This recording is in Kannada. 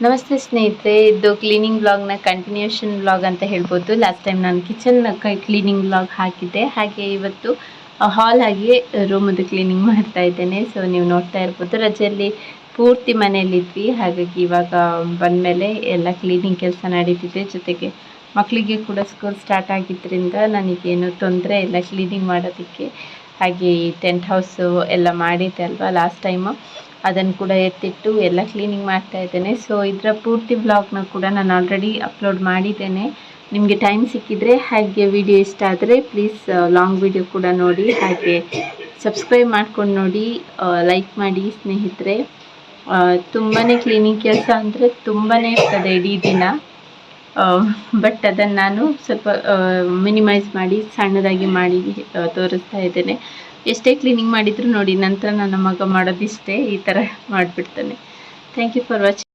ನಮಸ್ತೆ ಸ್ನೇಹಿತರೆ, ಇದು ಕ್ಲೀನಿಂಗ್ ವ್ಲಾಗ್ನ ಕಂಟಿನ್ಯೂಷನ್ ವ್ಲಾಗ್ ಅಂತ ಹೇಳ್ಬೋದು. ಲಾಸ್ಟ್ ಟೈಮ್ ನಾನು ಕಿಚನ್ ಕ್ಲೀನಿಂಗ್ ವ್ಲಾಗ್ ಹಾಕಿದ್ದೆ. ಹಾಗೆ ಇವತ್ತು ಹಾಲ್ ಆಗಿ ರೂಮದು ಕ್ಲೀನಿಂಗ್ ಮಾಡ್ತಾ ಇದ್ದೇನೆ. ಸೊ ನೀವು ನೋಡ್ತಾ ಇರ್ಬೋದು, ರಜೆಯಲ್ಲಿ ಪೂರ್ತಿ ಮನೆಯಲ್ಲಿದ್ವಿ. ಹಾಗಾಗಿ ಇವಾಗ ಬಂದಮೇಲೆ ಎಲ್ಲ ಕ್ಲೀನಿಂಗ್ ಕೆಲಸ ನಡೀತಿದೆ. ಜೊತೆಗೆ ಮಕ್ಕಳಿಗೆ ಕೂಡ ಸ್ಕೂಲ್ ಸ್ಟಾರ್ಟ್ ಆಗಿದ್ದರಿಂದ ನನಗೇನು ತೊಂದರೆ ಇಲ್ಲ ಕ್ಲೀನಿಂಗ್ ಮಾಡೋದಕ್ಕೆ. ಹಾಗೆ ಈ ಟೆಂಟ್ ಹೌಸು ಎಲ್ಲ ಮಾಡಿದ್ದೆ ಅಲ್ವಾ ಲಾಸ್ಟ್ ಟೈಮು, ಅದನ್ನು ಕೂಡ ಎತ್ತಿಟ್ಟು ಎಲ್ಲ ಕ್ಲೀನಿಂಗ್ ಮಾಡ್ತಾ ಇದ್ದೇನೆ. ಸೊ ಇದರ ಪೂರ್ತಿ ವ್ಲಾಗ್ನ ಕೂಡ ನಾನು ಆಲ್ರೆಡಿ ಅಪ್ಲೋಡ್ ಮಾಡಿದ್ದೇನೆ. ನಿಮಗೆ ಟೈಮ್ ಸಿಕ್ಕಿದರೆ, ಹಾಗೆ ವಿಡಿಯೋ ಇಷ್ಟ ಆದರೆ ಪ್ಲೀಸ್ ಲಾಂಗ್ ವಿಡಿಯೋ ಕೂಡ ನೋಡಿ, ಹಾಗೆ ಸಬ್ಸ್ಕ್ರೈಬ್ ಮಾಡ್ಕೊಂಡು ನೋಡಿ, ಲೈಕ್ ಮಾಡಿ ಸ್ನೇಹಿತರೆ. ತುಂಬಾ ಕ್ಲೀನಿಂಗ್ ಕೆಲಸ ಅಂದರೆ ತುಂಬಾ ಇರ್ತದೆ ಇಡೀ ದಿನ. ಬಟ್ ಅದನ್ನು ನಾನು ಸ್ವಲ್ಪ ಮಿನಿಮೈಸ್ ಮಾಡಿ ಸಣ್ಣದಾಗಿ ಮಾಡಿ ತೋರಿಸ್ತಾ ಇದ್ದೇನೆ. ಎಷ್ಟೇ ಕ್ಲೀನಿಂಗ್ ಮಾಡಿದರೂ ನೋಡಿ, ನಂತರ ನನ್ನ ಮಗ ಮಾಡೋದಿಷ್ಟೇ ಈ ಥರ ಮಾಡಿಬಿಡ್ತಾನೆ. Thank you for watching.